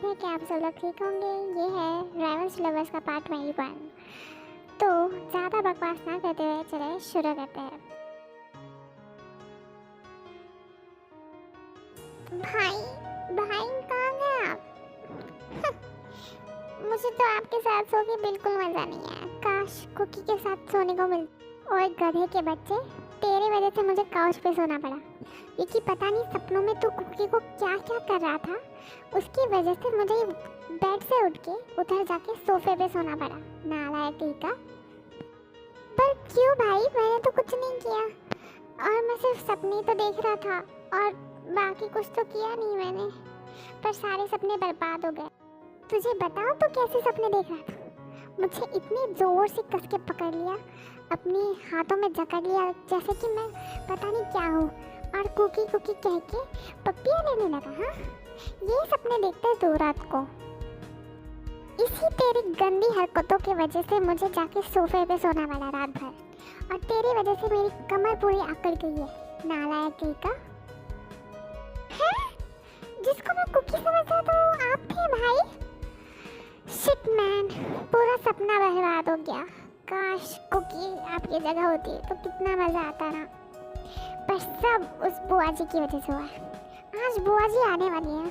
उम्मीद है कि आप सब लोग ठीक होंगे। ये है ड्राइवर्स लवर्स का पार्ट 21। तो ज़्यादा बकवास ना करते हुए चले शुरू करते हैं। भाई भाई कहाँ गए आप? मुझे तो आपके साथ सो के बिल्कुल मज़ा नहीं आया। काश कुकी के साथ सोने को मिल। और गधे के बच्चे, तेरे वजह से मुझे काउच पे सोना पड़ा, क्योंकि पता नहीं सपनों में तू कुकी को क्या क्या कर रहा था। उसकी वजह से मुझे बेड से उठ के उधर जाके सोफे पे सोना पड़ा। नालायक का। पर क्यों भाई, मैंने तो कुछ नहीं किया और मैं सिर्फ सपने तो देख रहा था और बाकी कुछ तो किया नहीं मैंने। पर सारे सपने बर्बाद हो गए। तुझे बताओ तो कैसे सपने देख रहा था? मुझे इतने जोर से कस के पकड़ लिया, अपने हाथों में जकड़ लिया जैसे कि मैं पता नहीं क्या हूँ, और कुकी कुकी कह के पप्पियाँ लेने लगा। हाँ, ये सपने देखते दो रात को। इसी तेरी गंदी हरकतों की वजह से मुझे जाके सोफे पे सोना पड़ा रात भर, और तेरी वजह से मेरी कमर पूरी आकड़ गई है। नालायक का है, जिसको मैं कुकी समझता था वो आप थे भाई। शिट मैन, पूरा सपना बर्बाद हो गया। काश कुकी आपकी जगह होती तो कितना मज़ा आता ना। पर सब उस बुआ जी की वजह से हुआ है। आज बुआ जी आने वाली है,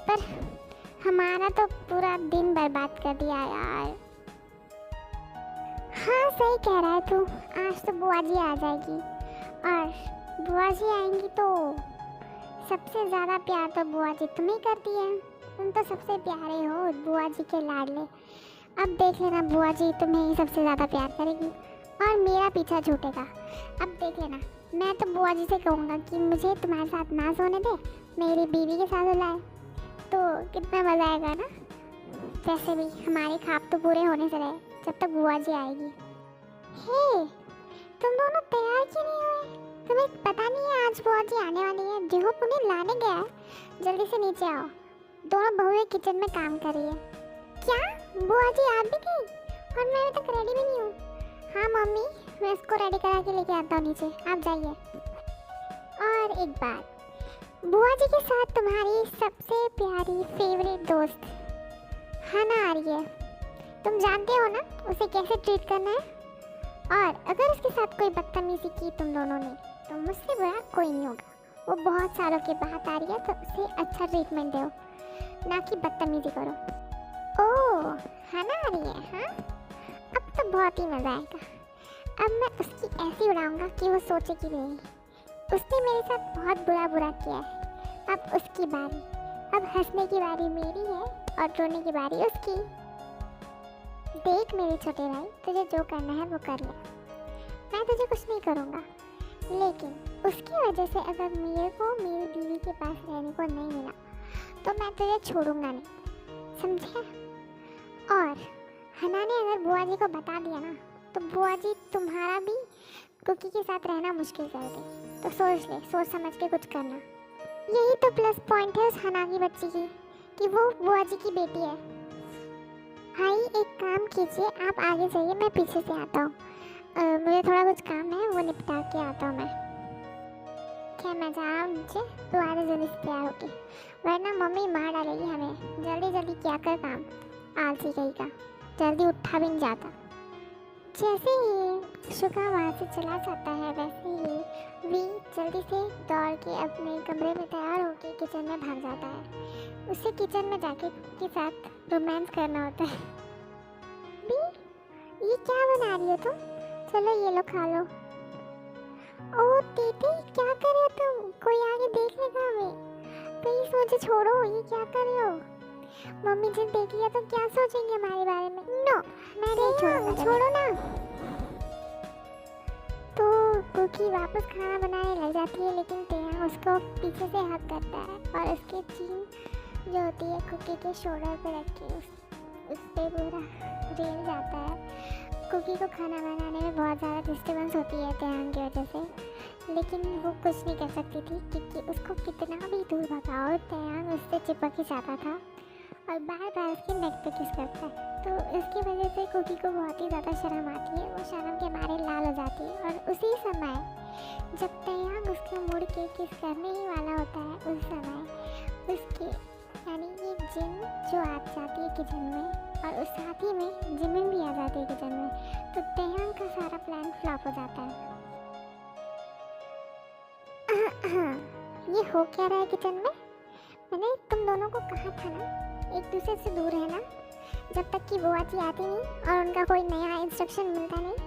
पर हमारा तो पूरा दिन बर्बाद कर दिया यार। हाँ सही कह रहा है तू, आज तो बुआ जी आ जाएगी, और बुआ जी आएंगी तो सबसे ज़्यादा प्यार तो बुआ जी तुम्हें करती है। तुम तो सबसे प्यारे हो, बुआ जी के लाडले। अब देख लेना, बुआ जी तुम्हें ही सबसे ज़्यादा प्यार करेगी और मेरा पीछा छूटेगा। अब देख लेना, मैं तो बुआ जी से कहूँगा कि मुझे तुम्हारे साथ ना सोने दे, मेरी बीवी के साथ बुलाए, तो कितना मज़ा आएगा ना। वैसे भी हमारे ख्वाब तो पूरे होने से रहे जब तक बुआ जी आएगी। हे, तुम दोनों तैयार क्यों नहीं हुए? तुम्हें पता नहीं है आज बुआ जी आने वाली है? देखो उन्हें लाने गया है, जल्दी से नीचे आओ। दोनों बहुएं किचन में काम कर रही है। क्या बुआ जी आ भी गई और मैं अभी तक रेडी भी नहीं हूँ? हाँ मम्मी, मैं इसको रेडी करा के लेके आता हूँ नीचे, आप जाइए। और एक बात, बुआ जी के साथ तुम्हारी सबसे प्यारी फेवरेट दोस्त हना आ रही है। तुम जानते हो ना उसे कैसे ट्रीट करना है, और अगर उसके साथ कोई बदतमीजी की तुम दोनों ने तो मुझसे बुरा कोई नहीं होगा। वो बहुत सालों के बाद आ रही है, तो उसे अच्छा ट्रीटमेंट दो, ना कि बदतमीजी करो। ओह, हना आ रही है? हाँ, अब तो बहुत ही मज़ा आएगा। अब मैं उसकी ऐसी उड़ाऊंगा कि वो सोचेगी नहीं। उसने मेरे साथ बहुत बुरा बुरा किया है, अब उसकी बारी। अब हंसने की बारी मेरी है और रोने की बारी उसकी। देख मेरे छोटे भाई, तुझे जो करना है वो कर ले, मैं तुझे कुछ नहीं करूँगा। लेकिन उसकी वजह से अगर मेरे को मेरी बीवी के पास रहने को नहीं मिला तो मैं तुझे छोड़ूंगा नहीं, समझे? और हना ने अगर बुआ जी को बता दिया ना तो बुआ जी तुम्हारा भी कुकी के साथ रहना मुश्किल कर दे। तो सोच ले, सोच समझ के कुछ करना। यही तो प्लस पॉइंट है उस हना की बच्ची की, कि वो बुआ जी की बेटी है। भाई एक काम कीजिए, आप आगे जाइए, मैं पीछे से आता हूँ। मुझे थोड़ा कुछ काम है, वो निपटा के आता हूँ मैं। क्या मैं जा रहा हूँ नीचे, तो आधे जल्दी से तैयार होके, वरना मम्मी मार डालेगी हमें। जल्दी जल्दी क्या कर काम, आलसी कहीं का, जल्दी उठा भी नहीं जाता। जैसे ही शुका वहाँ से चला जाता है, वैसे ही वी जल्दी से दौड़ के अपने कमरे में तैयार होके किचन में भाग जाता है। उसे किचन में जाके के साथ रोमांस करना होता है। वी, ये क्या बना रही हो तुम? चलो ये लो, खा लो। ओ दीदी, क्या कर रहे हो तुम? कोई आगे देख लेगा हमें। प्लीज मुझे छोड़ो, ये क्या कर रहे हो? मम्मी जी देख लिया तो क्या सोचेंगे हमारे बारे में? नो, मैं नहीं छोड़ूंगा, छोड़ो ना। तो कुकी वापस खाना बनाने लग जाती है, लेकिन तेया उसको पीछे से हक करता है और उसके चीन जो होती है कुकी के शोल्डर पे रख के उस पर पूरा रेल जाता है। कुकी को खाना बनाने में बहुत ज़्यादा डिस्टर्बेंस होती है तेयांग की वजह से, लेकिन वो कुछ नहीं कर सकती थी, क्योंकि उसको कितना भी दूर भगाओ तेयांग उससे चिपक ही जाता था और बार बार उसके नेक पे किस करता है। तो इसकी वजह से कुकी को बहुत ही ज़्यादा शर्म आती है। वो शर्म के मारे लाल हो जाती है, और उसी समय जब तेयांग उसको मुड़ के किस करने ही वाला होता है, उस समय उसके यानी ये जिन जो आ जाती है किचन में और उस साथ ही में जिमिन भी आ जाती है किचन में, तो तेहांग का सारा प्लान फ्लॉप हो जाता है। ये हो क्या रहा है किचन में? मैंने तुम दोनों को कहा था ना एक दूसरे से दूर रहना, जब तक कि बुआ जी आती नहीं और उनका कोई नया इंस्ट्रक्शन मिलता नहीं।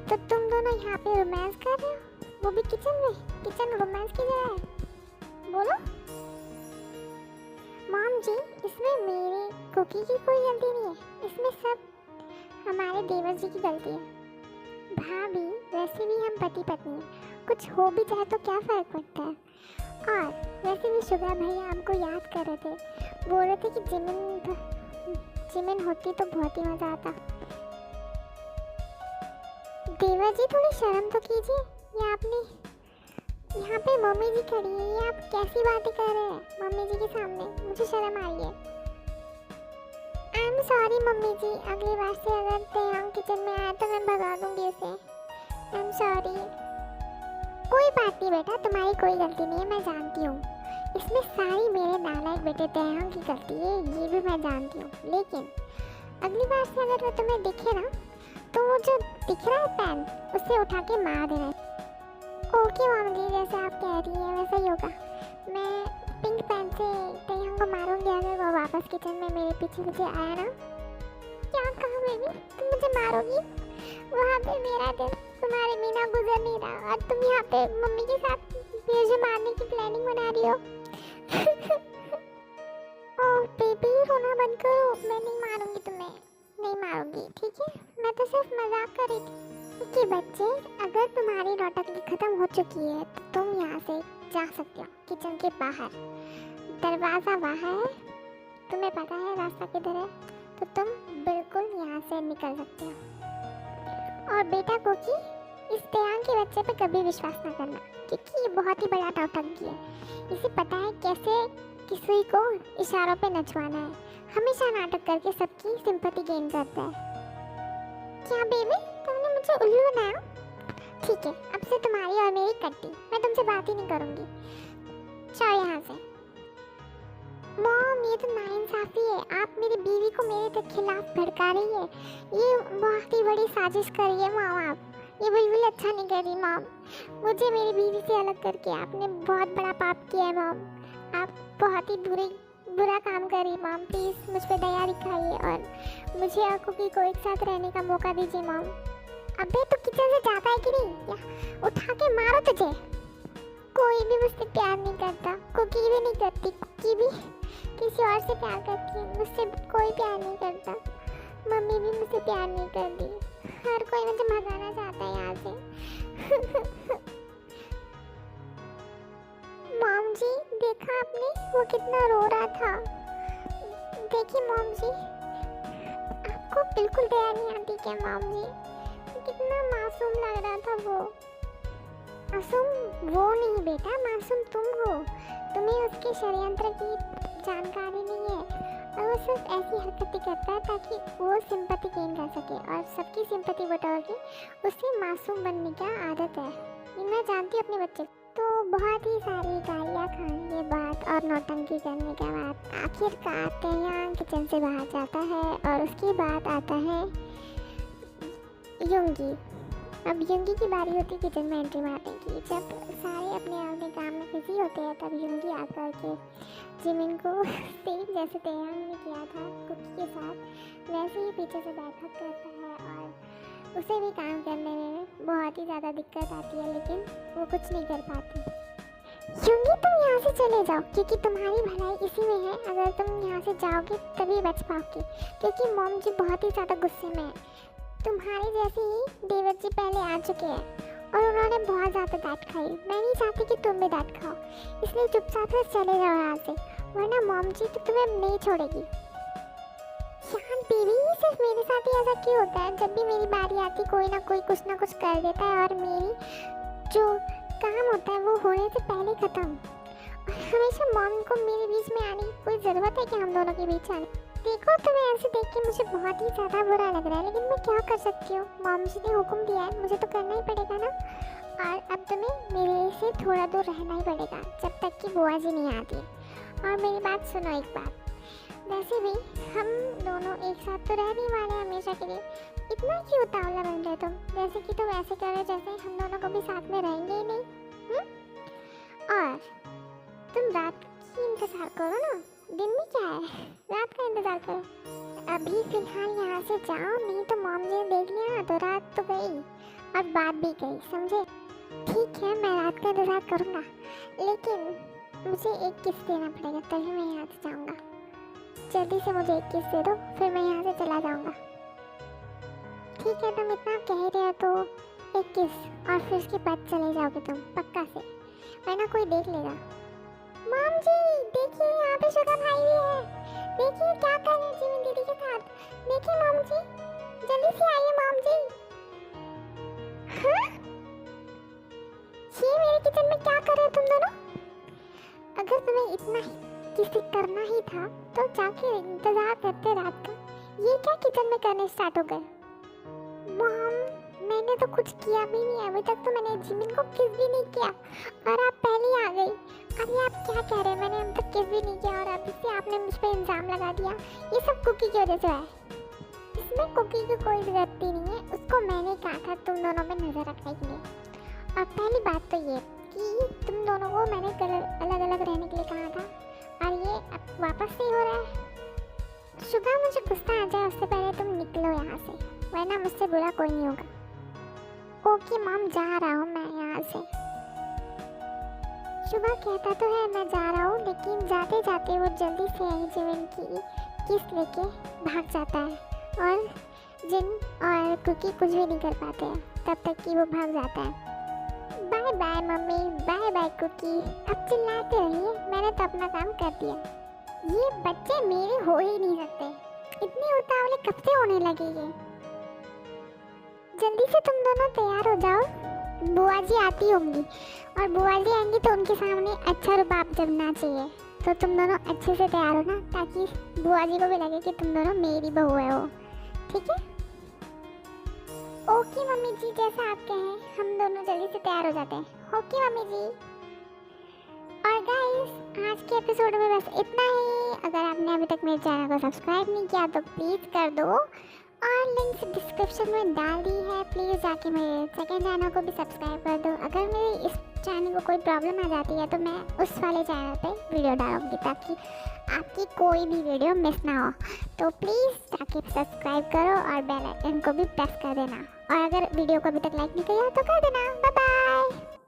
तो तुम दोनों यहाँ पे रोमांस कर रहे हो, वो भी किचन में। किचन रोमांस की जगह है, बोलो। मॉम जी, इसमें मेरे कुकी की कोई गलती नहीं है, इसमें सब हमारे देवर जी की गलती है। भाभी, वैसे भी हम पति पत्नी हैं, कुछ हो भी जाए तो क्या फ़र्क पड़ता है। और वैसे भी शुगर भैया हमको याद कर रहे थे, बोल रहे थे कि जिमिन होती तो बहुत ही मज़ा आता। देवर जी, थोड़ी शर्म तो कीजिए, ये आपने यहाँ पे मम्मी जी खड़ी है, ये आप कैसी बातें कर रहे हैं मम्मी जी के सामने? मुझे शर्म आ रही है। आई एम सॉरी मम्मी जी, अगली बार से अगर तेहांग किचन में आया तो मैं भगा दूंगी उसे। I am sorry. कोई बात नहीं बेटा, तुम्हारी कोई गलती नहीं है, मैं जानती हूँ। इसमें सारी मेरे नालायक बेटे तेहांग की गलती है, ये भी मैं जानती हूँ। लेकिन अगली बार से अगर वो तुम्हें दिखे ना, तो वो जो दिख रहा है पैन, उसे उठा के मार देना। ओके मॉम जी, जैसे आप कह रही हैं वैसा ही होगा। मैं पिंक पैन से तेहांग को मारूंगी अगर वो वापस किचन में मेरे पीछे पीछे आया ना। क्या कहा बेबी, तुम मुझे मारोगी? वहाँ पे मेरा दिन तुम्हारे बिना गुजर नहीं रहा और तुम यहाँ पे मम्मी के साथ मुझे मारने की प्लानिंग बना रही हो। ओह बेबी, रोना बंद करो, मैं नहीं मारूंगी तुम्हें, नहीं मारूंगी, ठीक है? मैं तो सिर्फ मजाक कर रही थी। कि बच्चे, अगर तुम्हारी नौटंकी खत्म हो चुकी है तो तुम यहाँ से जा सकते हो किचन के बाहर। दरवाज़ा बाहर है, तुम्हें पता है रास्ता किधर है, तो तुम बिल्कुल यहाँ से निकल सकते हो। और बेटा कुकी, इस तेहांग के बच्चे पे कभी विश्वास ना करना, क्योंकि ये बहुत ही बड़ा नौटंकी है। इसे पता है कैसे किसी को इशारों पे नचवाना है, हमेशा नाटक करके सबकी सिंपैथी गेन करता है। क्या बेबी, तुमने मुझे उल्लू बनाया? ठीक है, अब से तुम्हारी और मेरी कट्टी, मैं तुमसे बात ही नहीं करूँगी, चलो यहाँ से। मॉम, ये तो नाइंसाफी है, आप मेरी बीवी को मेरे खिलाफ भड़का रही है, ये बहुत ही बड़ी साजिश कर रही है मॉम आप, ये बिल्कुल अच्छा नहीं कर रही मॉम। मुझे मेरी बीवी से अलग करके आपने बहुत बड़ा पाप किया है मॉम, आप बहुत ही बुरा काम कर रही मॉम, प्लीज़ मुझ पर दया दिखाइए और मुझे और कुकी को एक साथ रहने का मौका दीजिए मॉम। अबे तो किचन से जाता है कि नहीं, या उठा के मारो तुझे। कोई भी मुझसे प्यार नहीं करता, कुकी भी नहीं करती, कुकी भी किसी और से प्यार करती है, मुझसे कोई प्यार नहीं करता। मम्मी भी मुझसे प्यार नहीं करती, हर कोई मुझे भगाना चाहता है यहाँ से। मॉम जी, देखा आपने, वो कितना रो रहा था। देखिए मॉम जी, आपको बिल्कुल दया नहीं आती क्या मॉम जी? कितना मासूम लग रहा था वो। मासूम वो नहीं बेटा, मासूम तुम हो, तुम्हें उसके षड्यंत्र की जानकारी नहीं है और वो सिर्फ ऐसी हरकतें करता है ताकि वो सिंपैथी गेन कर सके और सबकी सिंपैथी बटोर के उसे मासूम बनने की आदत है। ये मैं जानती हूँ अपने बच्चे। तो बहुत ही सारी गालियाँ खाने के बाद और नौटंकी करने के बाद आखिरकार तेहांग किचन से बाहर जाता है और उसके बाद आता है युंगी। अब युंगी की बारी होती है किचन में एंट्री मारने की। जब सारे अपने अपने काम में बिजी होते हैं तब युंगी आकर के जिमिन को सेम जैसे तेहांग ने किया था कुकी के साथ वैसे ही पीछे से बैठक करता है और उसे भी काम करने में बहुत ही ज़्यादा दिक्कत आती है, लेकिन वो कुछ नहीं कर पाती। युंगी, तुम यहाँ से चले जाओ क्योंकि तुम्हारी भलाई इसी में है। अगर तुम यहाँ से जाओगे तभी बच पाओगे, क्योंकि मॉम जी बहुत ही ज़्यादा गुस्से में है। तुम्हारे जैसे ही देवर जी पहले आ चुके हैं और उन्होंने बहुत ज़्यादा डांट खाई। मैं नहीं चाहती कि तुम भी डांट खाओ, इसलिए चुपचाप से चले जाओ यहाँ से, वरना मॉम जी तो तुम्हें नहीं छोड़ेगी। शांत बेबी, सिर्फ मेरे साथ ही ऐसा क्यों होता है? जब भी मेरी बारी आती कोई ना कोई कुछ ना कुछ कर देता है और मेरी जो काम होता है वो होने से पहले ख़त्म। और हमेशा मॉम को मेरे बीच में आने की कोई ज़रूरत है कि हम दोनों के बीच आने? देखो, तुम्हें ऐसे देख के मुझे बहुत ही ज़्यादा बुरा लग रहा है, लेकिन मैं क्या कर सकती हूँ? मॉम जी ने हुक्म दिया है, मुझे तो करना ही पड़ेगा ना। और अब तुम्हें मेरे से थोड़ा दूर रहना ही पड़ेगा जब तक कि बुआ जी नहीं आती। और मेरी बात सुनो एक बात, वैसे भी हम दोनों एक साथ तो रह नहीं वाले हमेशा के लिए, इतना क्यों उतावला बन रहे तुम? जैसे कि तुम ऐसे कर रहे जैसे हम दोनों कभी साथ में रहेंगे ही नहीं। और तुम रात की इंतजार करो ना, दिन में क्या है, रात का इंतजार करो। अभी फिलहाल यहाँ से जाओ, नहीं तो मॉम जी ने देख लिया तो रात तो गई और बात भी गई, समझे? ठीक है, मैं रात का इंतजार करूँगा, लेकिन मुझे एक किस देना पड़ेगा तभी मैं यहाँ से जाऊँगा। जल्दी से मुझे एक किस दे दो, फिर मैं यहाँ से चला जाऊँगा। ठीक है, तुम इतना कह रहे हो तो एक किस, और फिर उसके बाद चले जाओगे तुम पक्का से, वरना कोई देख लेगा। मॉम जी देखिए, यहाँ पे शुगर भाई भी है, देखिए क्या कर रहे हैं जिमिन दीदी के साथ। देखिए मॉम जी, जल्दी से आइए मॉम जी। हाँ? ये मेरे किचन में क्या कर रहे हो तुम दोनों? अगर तुम्हें इतना ही किसी करना ही था तो जाके इंतजार करते रात का, ये क्या किचन में करने स्टार्ट हो गए? मॉम, मैंने तो कुछ किया भी नहीं है, अभी तक तो मैंने जिमिन को किस भी नहीं किया और आप पहले ही आ गई। अरे आप क्या कह रहे हैं, मैंने अब तक किस भी नहीं किया और अभी से आपने मुझ पर इल्ज़ाम लगा दिया। ये सब कुकी की वजह से है, इसमें कुकी की कोई गलती नहीं है, उसको मैंने कहा था तुम दोनों में नज़र रखने के लिए। और पहली बात तो ये कि तुम दोनों को मैंने अलग अलग रहने के लिए कहा था और ये अब वापस से हो रहा है। सुबह मुझे गुस्सा आ जाए उससे पहले तुम निकलो यहाँ से, वरना मुझसे बुरा कोई नहीं होगा। ओके मॉम, जा रहा हूँ मैं यहाँ से। सुबह कहता तो है मैं जा रहा हूँ, लेकिन जाते जाते वो जल्दी से यही जिमिन की किस लेके भाग जाता है और जिन और कुकी कुछ भी नहीं कर पाते हैं तब तक कि वो भाग जाता है। Bye bye mummy, bye bye Cookie, अब चिल्लाते रहिए, मैंने तो अपना काम कर दिया। ये बच्चे मेरे हो ही नहीं सकते, इतने उतावले कब से होने लगे ये? जल्दी से तुम दोनों तैयार हो जाओ, बुआ जी आती होंगी और बुआ जी आएंगी तो उनके सामने अच्छा रुबाब जमना चाहिए। तो तुम दोनों अच्छे से तैयार हो ना, ताकि बुआ जी को भी लगे कि तुम दोनों मेरी बहू है वो, ठीक है? ओके मम्मी जी, जैसा आप कहें, हम दोनों जल्दी से तैयार हो जाते हैं। ओके मम्मी जी। और गाइस, आज के एपिसोड में बस इतना ही। अगर आपने अभी तक मेरे चैनल को सब्सक्राइब नहीं किया तो प्लीज़ कर दो, और लिंक्स डिस्क्रिप्शन में डाल दी है, प्लीज़ जाके मेरे सेकंड चैनल को भी सब्सक्राइब कर दो। अगर मेरे इस चैनल को कोई प्रॉब्लम आ जाती है तो मैं उस वाले चैनल पे वीडियो डालूंगी, ताकि आपकी कोई भी वीडियो मिस ना हो। तो प्लीज़ जाके सब्सक्राइब करो और बेल आइकन को भी प्रेस कर देना, और अगर वीडियो को अभी तक लाइक नहीं किया तो कर देना। Bye bye.